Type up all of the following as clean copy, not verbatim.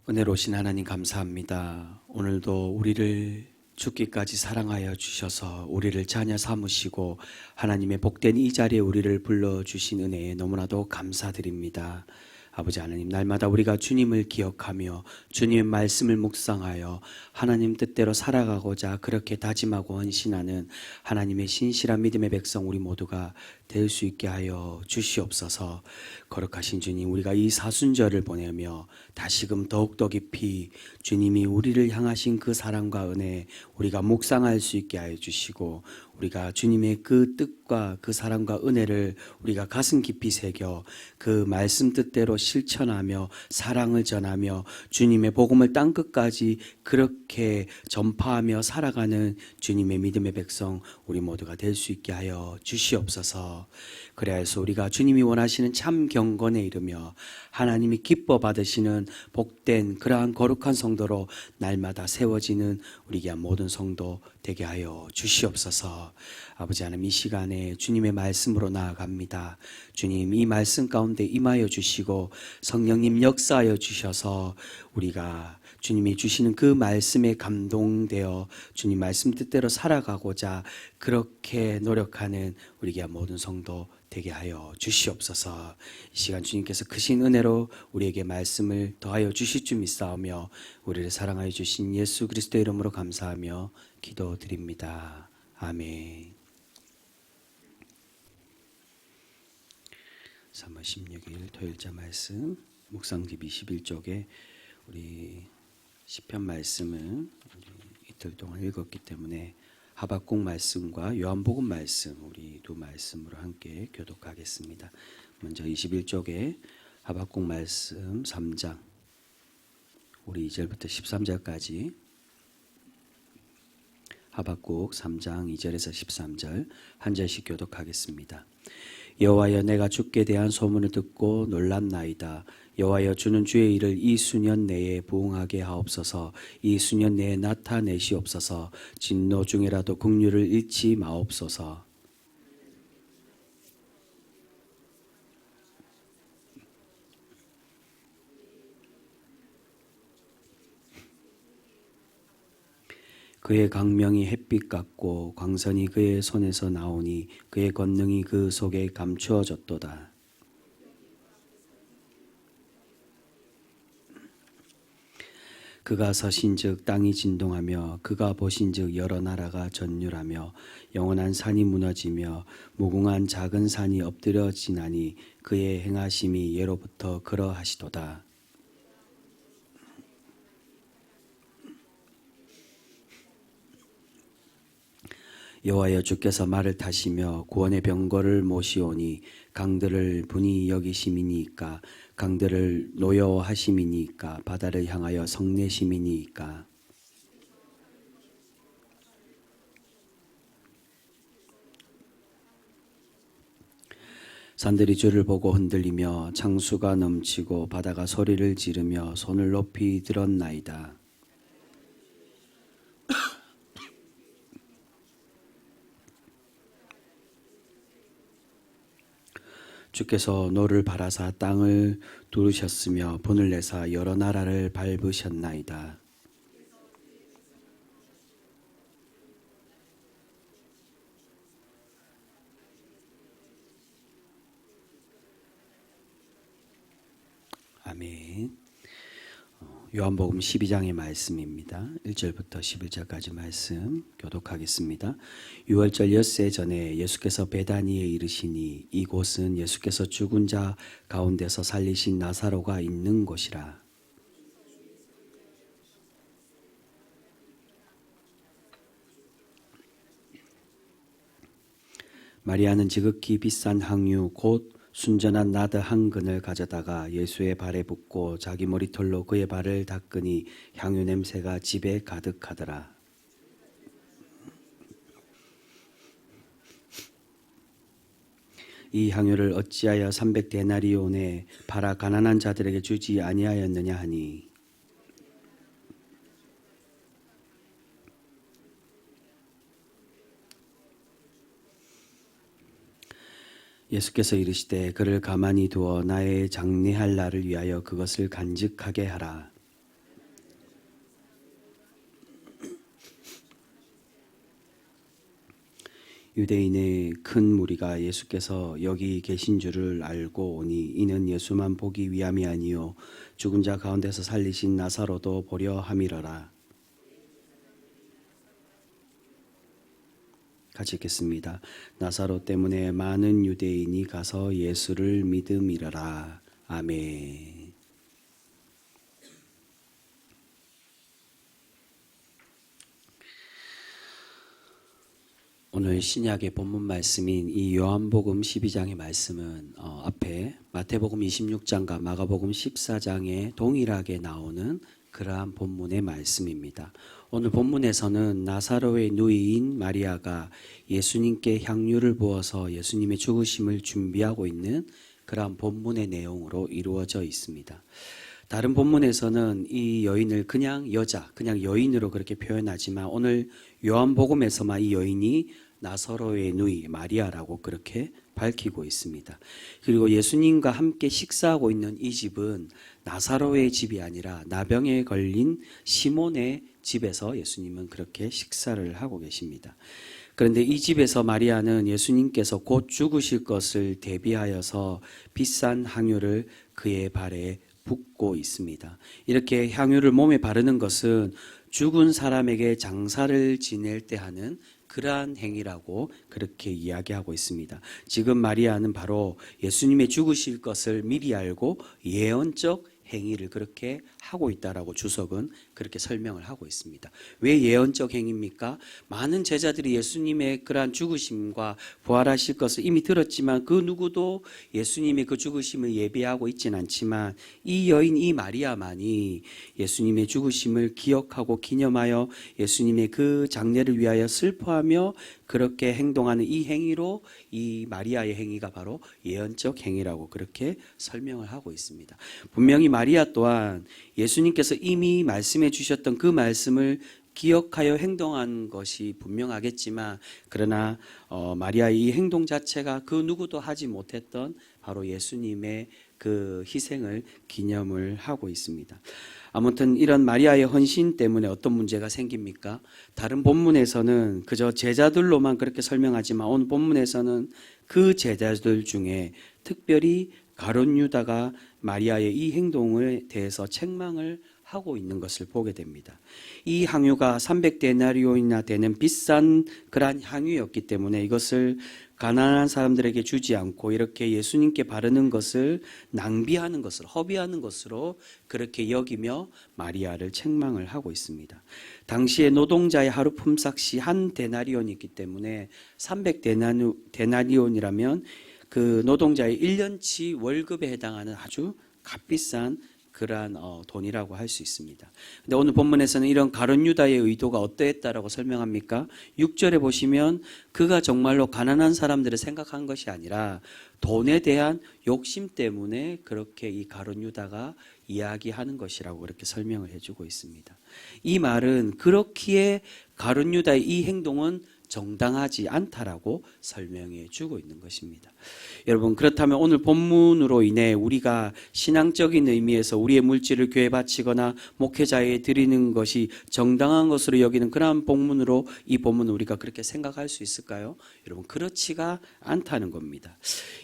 은혜로우신 하나님 감사합니다. 오늘도 우리를 죽기까지 사랑하여 주셔서 우리를 자녀 삼으시고 하나님의 복된 이 자리에 우리를 불러주신 은혜에 너무나도 감사드립니다. 아버지 하나님, 날마다 우리가 주님을 기억하며 주님의 말씀을 묵상하여 하나님 뜻대로 살아가고자 그렇게 다짐하고 헌신하는 하나님의 신실한 믿음의 백성 우리 모두가 될 수 있게 하여 주시옵소서. 거룩하신 주님, 우리가 이 사순절을 보내며 다시금 더욱더 깊이 주님이 우리를 향하신 그 사랑과 은혜 우리가 묵상할 수 있게 하여 주시고, 우리가 주님의 그 뜻과 그 사랑과 은혜를 우리가 가슴 깊이 새겨 그 말씀 뜻대로 실천하며 사랑을 전하며 주님의 복음을 땅끝까지 그렇게 전파하며 살아가는 주님의 믿음의 백성 우리 모두가 될 수 있게 하여 주시옵소서. 그래서 우리가 주님이 원하시는 참 경건에 이르며 하나님이 기뻐 받으시는 복된 그러한 거룩한 성도로 날마다 세워지는 우리 귀한 모든 성도 되게 하여 주시옵소서. 아버지 하나님, 이 시간에 주님의 말씀으로 나아갑니다. 주님, 이 말씀 가운데 임하여 주시고 성령님 역사하여 주셔서 우리가 주님이 주시는 그 말씀에 감동되어 주님 말씀 뜻대로 살아가고자 그렇게 노력하는 우리 귀한 모든 성도 되게 하여 주시옵소서. 이 시간 주님께서 크신 은혜로 우리에게 말씀을 더하여 주실 줄 믿사오며 우리를 사랑하여 주신 예수 그리스도의 이름으로 감사하며 기도드립니다. 아멘. 3월 16일 토요일자 말씀 묵상집 21쪽에 우리 시편 말씀을 이틀 동안 읽었기 때문에 하박국 말씀과 요한복음 말씀 우리 두 말씀으로 함께 교독하겠습니다. 먼저 21쪽에 하박국 말씀 3장 우리 2절부터 13절까지 하박국 3장 2절에서 13절 한 절씩 교독하겠습니다. 여호와여, 내가 주께 대한 소문을 듣고 놀랐나이다. 여호와여, 주는 주의 일을 이 수년 내에 부응하게 하옵소서. 이 수년 내에 나타내시옵소서. 진노 중에라도 긍휼을 잃지 마옵소서. 그의 강명이 햇빛 같고 광선이 그의 손에서 나오니 그의 권능이 그 속에 감추어졌도다. 그가 서신즉 땅이 진동하며 그가 보신즉 여러 나라가 전율하며 영원한 산이 무너지며 무궁한 작은 산이 엎드려지나니 그의 행하심이 예로부터 그러하시도다. 여호와여, 주께서 말을 타시며 구원의 병거를 모시오니 강들을 분이 여기심이니까 강들을 노여하심이니까 바다를 향하여 성내심이니까. 산들이 주를 보고 흔들리며 창수가 넘치고 바다가 소리를 지르며 손을 높이 들었나이다. 주께서 노를 바라사 땅을 두르셨으며 분을 내사 여러 나라를 밟으셨나이다. 아멘. 요한복음 12장의 말씀입니다. 1절부터 11절까지 말씀 교독하겠습니다. 유월절 엿새 전에 예수께서 베다니에 이르시니 이곳은 예수께서 죽은 자 가운데서 살리신 나사로가 있는 곳이라. 마리아는 지극히 비싼 항유 곧 순전한 나드 한 근을 가져다가 예수의 발에 붓고 자기 머리털로 그의 발을 닦으니 향유 냄새가 집에 가득하더라. 이 향유를 어찌하여 300데나리온에 팔아 가난한 자들에게 주지 아니하였느냐 하니 예수께서 이르시되 그를 가만히 두어 나의 장례할 날을 위하여 그것을 간직하게 하라. 유대인의 큰 무리가 예수께서 여기 계신 줄을 알고 오니 이는 예수만 보기 위함이 아니요 죽은 자 가운데서 살리신 나사로도 보려 함이러라. 같이 읽겠습니다. 나사로 때문에 많은 유대인이 가서 예수를 믿음이러라. 아멘. 오늘 신약의 본문 말씀인 이 요한복음 12장의 말씀은 앞에 마태복음 26장과 마가복음 14장에 동일하게 나오는 그러한 본문의 말씀입니다. 오늘 본문에서는 나사로의 누이인 마리아가 예수님께 향유를 부어서 예수님의 죽으심을 준비하고 있는 그러한 본문의 내용으로 이루어져 있습니다. 다른 본문에서는 이 여인을 그냥 여자, 그냥 여인으로 그렇게 표현하지만 오늘 요한복음에서만 이 여인이 나사로의 누이 마리아라고 그렇게 밝히고 있습니다. 그리고 예수님과 함께 식사하고 있는 이 집은 나사로의 집이 아니라 나병에 걸린 시몬의 집에서 예수님은 그렇게 식사를 하고 계십니다. 그런데 이 집에서 마리아는 예수님께서 곧 죽으실 것을 대비하여서 비싼 향유를 그의 발에 붓고 있습니다. 이렇게 향유를 몸에 바르는 것은 죽은 사람에게 장사를 지낼 때 하는 그러한 행위라고 그렇게 이야기하고 있습니다. 지금 마리아는 바로 예수님의 죽으실 것을 미리 알고 예언적 행위를 그렇게 하고 있다라고 주석은 그렇게 설명을 하고 있습니다. 왜 예언적 행위입니까? 많은 제자들이 예수님의 그러한 죽으심과 부활하실 것을 이미 들었지만 그 누구도 예수님의 그 죽으심을 예비하고 있지는 않지만 이 여인 이 마리아만이 예수님의 죽으심을 기억하고 기념하여 예수님의 그 장례를 위하여 슬퍼하며 그렇게 행동하는 이 행위로 이 마리아의 행위가 바로 예언적 행위라고 그렇게 설명을 하고 있습니다. 분명히 마리아 또한 예수님께서 이미 말씀해 주셨던 그 말씀을 기억하여 행동한 것이 분명하겠지만 그러나 마리아의 이 행동 자체가 그 누구도 하지 못했던 바로 예수님의 그 희생을 기념을 하고 있습니다. 아무튼 이런 마리아의 헌신 때문에 어떤 문제가 생깁니까? 다른 본문에서는 그저 제자들로만 그렇게 설명하지만 오늘 본문에서는 그 제자들 중에 특별히 가룟 유다가 마리아의 이 행동에 대해서 책망을 하고 있는 것을 보게 됩니다. 이 향유가 300데나리온이나 되는 비싼 그러한 향유였기 때문에 이것을 가난한 사람들에게 주지 않고 이렇게 예수님께 바르는 것을 낭비하는 것을 허비하는 것으로 그렇게 여기며 마리아를 책망을 하고 있습니다. 당시에 노동자의 하루 품삯이 한 데나리온이기 때문에 300데나리온이라면 그 노동자의 1년치 월급에 해당하는 아주 값비싼 그러한 돈이라고 할 수 있습니다. 근데 오늘 본문에서는 이런 가룟 유다의 의도가 어떠했다라고 설명합니까? 6절에 보시면 그가 정말로 가난한 사람들을 생각한 것이 아니라 돈에 대한 욕심 때문에 그렇게 이 가룟 유다가 이야기하는 것이라고 그렇게 설명을 해주고 있습니다. 이 말은 그렇기에 가룟 유다의 이 행동은 정당하지 않다라고 설명해 주고 있는 것입니다. 여러분, 그렇다면 오늘 본문으로 인해 우리가 신앙적인 의미에서 우리의 물질을 교회에 바치거나 목회자에 드리는 것이 정당한 것으로 여기는 그러한 본문으로 이 본문을 우리가 그렇게 생각할 수 있을까요? 여러분, 그렇지가 않다는 겁니다.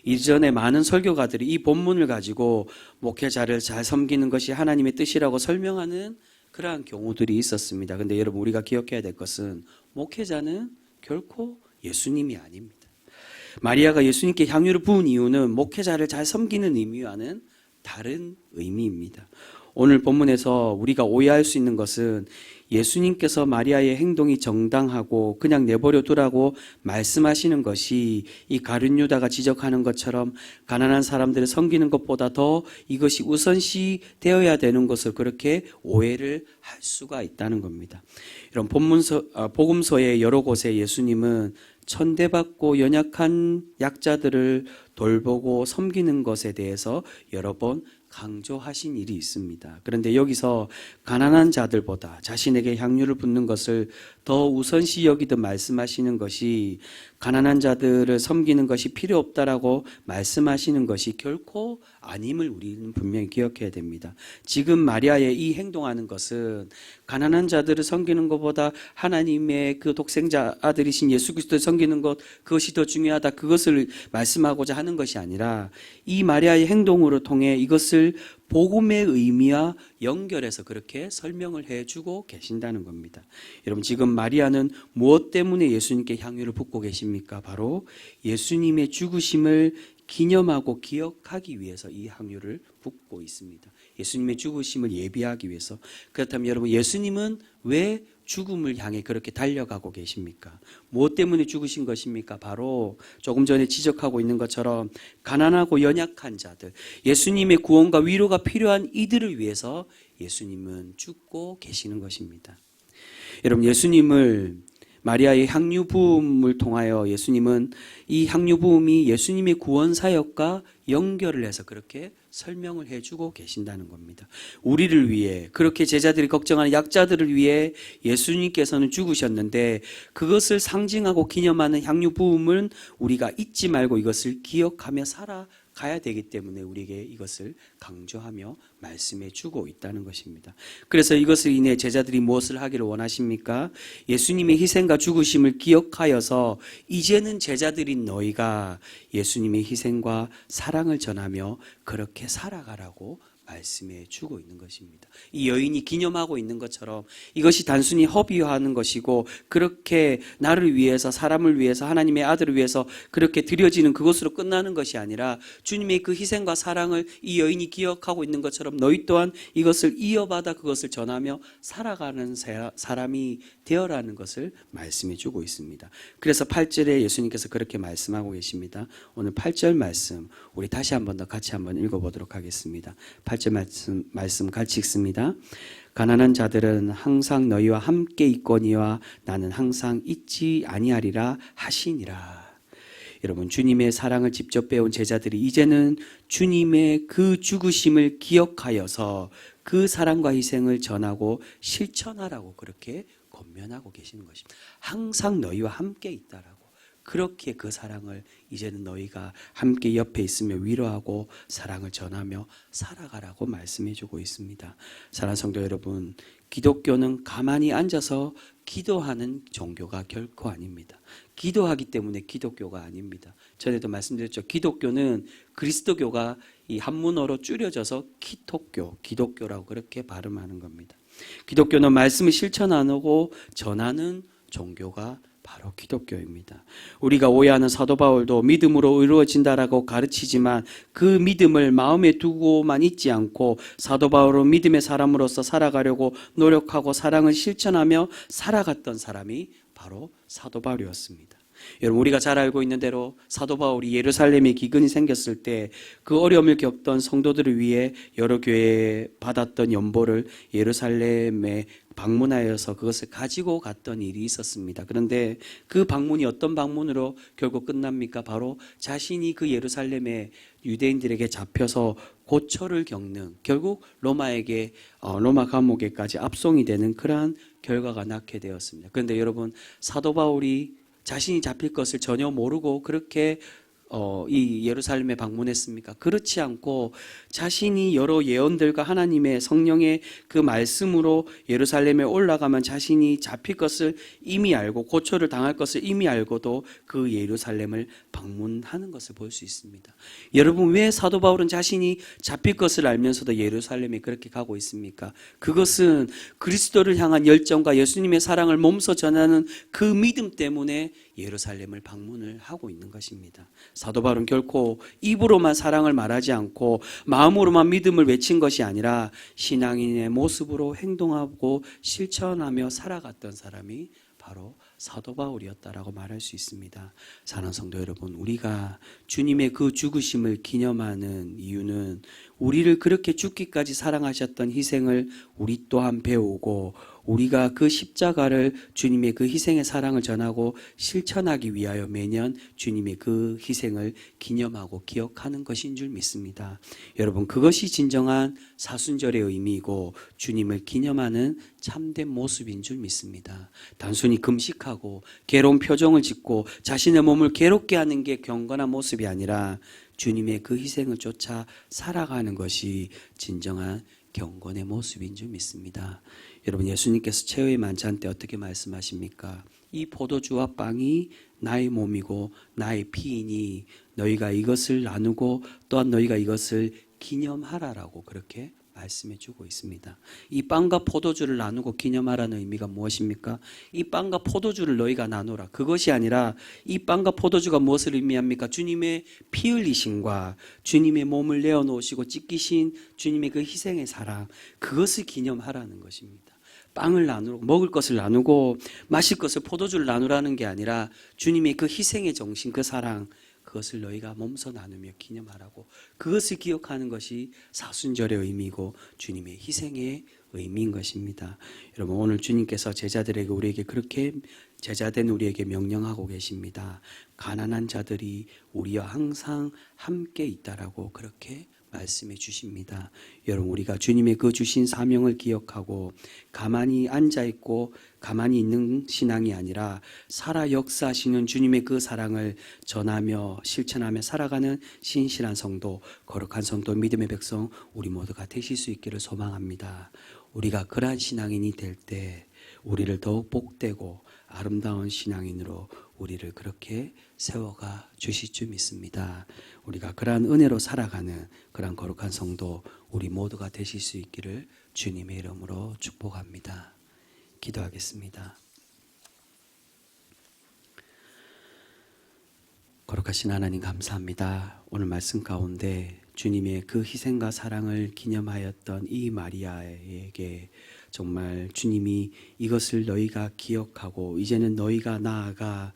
이전에 많은 설교가들이 이 본문을 가지고 목회자를 잘 섬기는 것이 하나님의 뜻이라고 설명하는 그러한 경우들이 있었습니다. 그런데 여러분, 우리가 기억해야 될 것은 목회자는 결코 예수님이 아닙니다. 마리아가 예수님께 향유를 부은 이유는 목회자를 잘 섬기는 의미와는 다른 의미입니다. 오늘 본문에서 우리가 오해할 수 있는 것은 예수님께서 마리아의 행동이 정당하고 그냥 내버려 두라고 말씀하시는 것이 이 가룟 유다가 지적하는 것처럼 가난한 사람들을 섬기는 것보다 더 이것이 우선시 되어야 되는 것을 그렇게 오해를 할 수가 있다는 겁니다. 이런 복음서의 여러 곳에 예수님은 천대받고 연약한 약자들을 돌보고 섬기는 것에 대해서 여러 번 강조하신 일이 있습니다. 그런데 여기서 가난한 자들보다 자신에게 향유를 붓는 것을 더 우선시 여기듯 말씀하시는 것이 가난한 자들을 섬기는 것이 필요 없다라고 말씀하시는 것이 결코 아님을 우리는 분명히 기억해야 됩니다. 지금 마리아의 이 행동하는 것은 가난한 자들을 섬기는 것보다 하나님의 그 독생자 아들이신 예수 그리스도를 섬기는 것, 그것이 더 중요하다, 그것을 말씀하고자 하는 것이 아니라 이 마리아의 행동으로 통해 이것을 복음의 의미와 연결해서 그렇게 설명을 해주고 계신다는 겁니다. 여러분, 지금 마리아는 무엇 때문에 예수님께 향유를 붓고 계십니까? 바로 예수님의 죽으심을 기념하고 기억하기 위해서 이 향유를 붓고 있습니다. 예수님의 죽으심을 예비하기 위해서. 그렇다면 여러분, 예수님은 왜 죽음을 향해 그렇게 달려가고 계십니까? 무엇 때문에 죽으신 것입니까? 바로 조금 전에 지적하고 있는 것처럼 가난하고 연약한 자들, 예수님의 구원과 위로가 필요한 이들을 위해서 예수님은 죽고 계시는 것입니다. 여러분, 예수님을 마리아의 향유 부음을 통하여 예수님은 이 향유 부음이 예수님의 구원 사역과 연결을 해서 그렇게 설명을 해주고 계신다는 겁니다. 우리를 위해, 그렇게 제자들이 걱정하는 약자들을 위해 예수님께서는 죽으셨는데 그것을 상징하고 기념하는 향유 부음은 우리가 잊지 말고 이것을 기억하며 살아가야 되기 때문에 우리에게 이것을 강조하며 말씀해 주고 있다는 것입니다. 그래서 이것을 인해 제자들이 무엇을 하기를 원하십니까? 예수님의 희생과 죽으심을 기억하여서 이제는 제자들인 너희가 예수님의 희생과 사랑을 전하며 그렇게 살아가라고 말씀해 주고 있는 것입니다. 이 여인이 기념하고 있는 것처럼 이것이 단순히 허비화하는 것이고 그렇게 나를 위해서, 사람을 위해서, 하나님의 아들을 위해서 그렇게 드려지는 그것으로 끝나는 것이 아니라 주님의 그 희생과 사랑을 이 여인이 기억하고 있는 것처럼 너희 또한 이것을 이어받아 그것을 전하며 살아가는 사람이 되어라는 것을 말씀해 주고 있습니다. 그래서 8절에 예수님께서 그렇게 말씀하고 계십니다. 오늘 8절 말씀 우리 다시 한번 더 같이 한번 읽어보도록 하겠습니다. 8절 말씀 같이 읽습니다. 가난한 자들은 항상 너희와 함께 있거니와 나는 항상 잊지 아니하리라 하시니라. 여러분, 주님의 사랑을 직접 배운 제자들이 이제는 주님의 그 죽으심을 기억하여서 그 사랑과 희생을 전하고 실천하라고 그렇게 권면하고 계시는 것입니다. 항상 너희와 함께 있다라고. 그렇게 그 사랑을 이제는 너희가 함께 옆에 있으며 위로하고 사랑을 전하며 살아가라고 말씀해 주고 있습니다. 사랑하는 성도 여러분, 기독교는 가만히 앉아서 기도하는 종교가 결코 아닙니다. 기도하기 때문에 기독교가 아닙니다. 전에도 말씀드렸죠. 기독교는 그리스도교가 이 한문어로 줄여져서 키토교, 기독교라고 그렇게 발음하는 겁니다. 기독교는 말씀을 실천하고 전하는 종교가 바로 기독교입니다. 우리가 오해하는 사도 바울도 믿음으로 이루어진다라고 가르치지만 그 믿음을 마음에 두고만 있지 않고 사도 바울은 믿음의 사람으로서 살아가려고 노력하고 사랑을 실천하며 살아갔던 사람이 바로 사도 바울이었습니다. 여러분, 우리가 잘 알고 있는 대로 사도 바울이 예루살렘에 기근이 생겼을 때 그 어려움을 겪던 성도들을 위해 여러 교회에 받았던 연보를 예루살렘에 방문하여서 그것을 가지고 갔던 일이 있었습니다. 그런데 그 방문이 어떤 방문으로 결국 끝납니까? 바로 자신이 그 예루살렘에 유대인들에게 잡혀서 고초를 겪는, 결국 로마 감옥에까지 압송이 되는 그러한 결과가 낳게 되었습니다. 그런데 여러분, 사도 바울이 자신이 잡힐 것을 전혀 모르고 그렇게 이 예루살렘에 방문했습니까? 그렇지 않고 자신이 여러 예언들과 하나님의 성령의 그 말씀으로 예루살렘에 올라가면 자신이 잡힐 것을 이미 알고 고초를 당할 것을 이미 알고도 그 예루살렘을 방문하는 것을 볼 수 있습니다. 여러분, 왜 사도 바울은 자신이 잡힐 것을 알면서도 예루살렘에 그렇게 가고 있습니까? 그것은 그리스도를 향한 열정과 예수님의 사랑을 몸소 전하는 그 믿음 때문에 예루살렘을 방문을 하고 있는 것입니다. 사도 바울은 결코 입으로만 사랑을 말하지 않고 마음으로만 믿음을 외친 것이 아니라 신앙인의 모습으로 행동하고 실천하며 살아갔던 사람이 바로 사도 바울이었다라고 말할 수 있습니다. 사랑하는 성도 여러분, 우리가 주님의 그 죽으심을 기념하는 이유는 우리를 그렇게 죽기까지 사랑하셨던 희생을 우리 또한 배우고 우리가 그 십자가를 주님의 그 희생의 사랑을 전하고 실천하기 위하여 매년 주님의 그 희생을 기념하고 기억하는 것인 줄 믿습니다. 여러분, 그것이 진정한 사순절의 의미이고 주님을 기념하는 참된 모습인 줄 믿습니다. 단순히 금식하고 괴로운 표정을 짓고 자신의 몸을 괴롭게 하는 게 경건한 모습이 아니라 주님의 그 희생을 쫓아 살아가는 것이 진정한 경건의 모습인 줄 믿습니다. 여러분, 예수님께서 최후의 만찬 때 어떻게 말씀하십니까? 이 포도주와 빵이 나의 몸이고 나의 피이니 너희가 이것을 나누고 또한 너희가 이것을 기념하라라고 그렇게 말씀해 주고 있습니다. 이 빵과 포도주를 나누고 기념하라는 의미가 무엇입니까? 이 빵과 포도주를 너희가 나누라. 그것이 아니라 이 빵과 포도주가 무엇을 의미합니까? 주님의 피 흘리심과 주님의 몸을 내어놓으시고 찢기신 주님의 그 희생의 사랑, 그것을 기념하라는 것입니다. 빵을 나누고 먹을 것을 나누고 마실 것을 포도주를 나누라는 게 아니라 주님의 그 희생의 정신, 그 사랑, 그것을 너희가 몸소 나누며 기념하라고, 그것을 기억하는 것이 사순절의 의미고 주님의 희생의 의미인 것입니다. 여러분, 오늘 주님께서 제자들에게, 우리에게 그렇게 제자된 우리에게 명령하고 계십니다. 가난한 자들이 우리와 항상 함께 있다라고 그렇게 말씀해 주십니다. 여러분, 우리가 주님의 그 주신 사명을 기억하고 가만히 앉아있고 가만히 있는 신앙이 아니라 살아 역사하시는 주님의 그 사랑을 전하며 실천하며 살아가는 신실한 성도, 거룩한 성도, 믿음의 백성 우리 모두가 되실 수 있기를 소망합니다. 우리가 그러한 신앙인이 될 때 우리를 더욱 복되고 아름다운 신앙인으로 우리를 그렇게 세워가 주실 줄 믿습니다. 우리가 그러한 은혜로 살아가는 그러한 거룩한 성도 우리 모두가 되실 수 있기를 주님의 이름으로 축복합니다. 기도하겠습니다. 거룩하신 하나님, 감사합니다. 오늘 말씀 가운데 주님의 그 희생과 사랑을 기념하였던 이 마리아에게 정말 주님이 이것을 너희가 기억하고 이제는 너희가 나아가,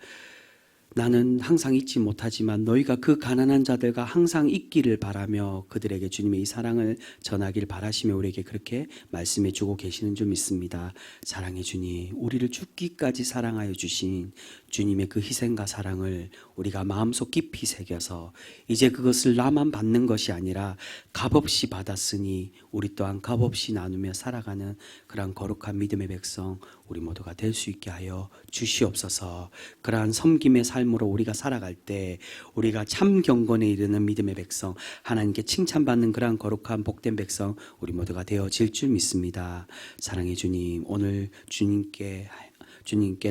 나는 항상 잊지 못하지만 너희가 그 가난한 자들과 항상 있기를 바라며 그들에게 주님의 이 사랑을 전하길 바라시며 우리에게 그렇게 말씀해 주고 계시는 줄 믿습니다. 사랑해 주님, 우리를 죽기까지 사랑하여 주신 주님의 그 희생과 사랑을 우리가 마음속 깊이 새겨서 이제 그것을 나만 받는 것이 아니라 값없이 받았으니 우리 또한 값없이 나누며 살아가는 그러한 거룩한 믿음의 백성 우리 모두가 될 수 있게 하여 주시옵소서. 그러한 섬김의 삶으로 우리가 살아갈 때 우리가 참 경건에 이르는 믿음의 백성, 하나님께 칭찬받는 그러한 거룩한 복된 백성 우리 모두가 되어질 줄 믿습니다. 사랑해 주님, 오늘 주님께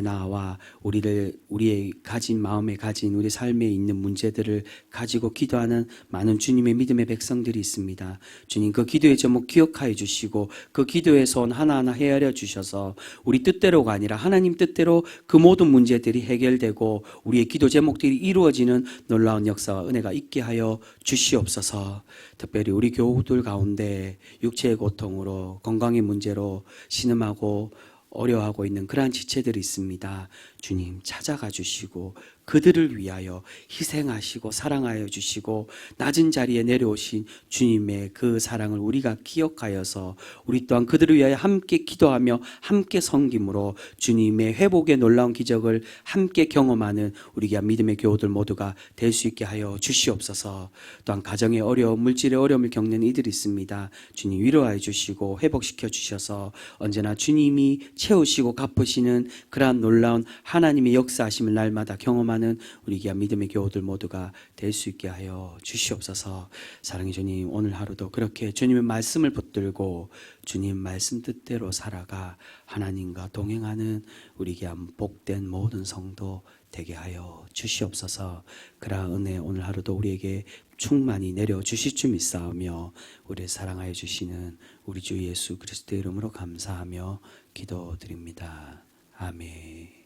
나와 우리의 가진 마음에 가진 우리 삶에 있는 문제들을 가지고 기도하는 많은 주님의 믿음의 백성들이 있습니다. 주님, 그 기도의 제목 기억하여 주시고 그 기도의 손 하나하나 헤아려 주셔서 우리 뜻대로가 아니라 하나님 뜻대로 그 모든 문제들이 해결되고 우리의 기도 제목들이 이루어지는 놀라운 역사와 은혜가 있게 하여 주시옵소서. 특별히 우리 교우들 가운데 육체의 고통으로, 건강의 문제로 신음하고 어려워하고 있는 그러한 지체들이 있습니다. 주님, 찾아가 주시고 그들을 위하여 희생하시고 사랑하여 주시고 낮은 자리에 내려오신 주님의 그 사랑을 우리가 기억하여서 우리 또한 그들을 위하여 함께 기도하며 함께 섬김으로 주님의 회복의 놀라운 기적을 함께 경험하는 우리 귀한 믿음의 교우들 모두가 될 수 있게 하여 주시옵소서. 또한 가정의 어려움, 물질의 어려움을 겪는 이들이 있습니다. 주님, 위로하여 주시고 회복시켜 주셔서 언제나 주님이 채우시고 갚으시는 그러한 놀라운 하나님의 역사하심을 날마다 경험하는 우리 귀한 믿음의 교우들 모두가 될 수 있게 하여 주시옵소서. 사랑의 주님, 오늘 하루도 그렇게 주님의 말씀을 붙들고 주님 말씀 뜻대로 살아가 하나님과 동행하는 우리 귀한 복된 모든 성도 되게 하여 주시옵소서. 그러한 은혜 오늘 하루도 우리에게 충만히 내려 주실 줄 믿사오며 우리를 사랑하여 주시는 우리 주 예수 그리스도의 이름으로 감사하며 기도드립니다. 아멘.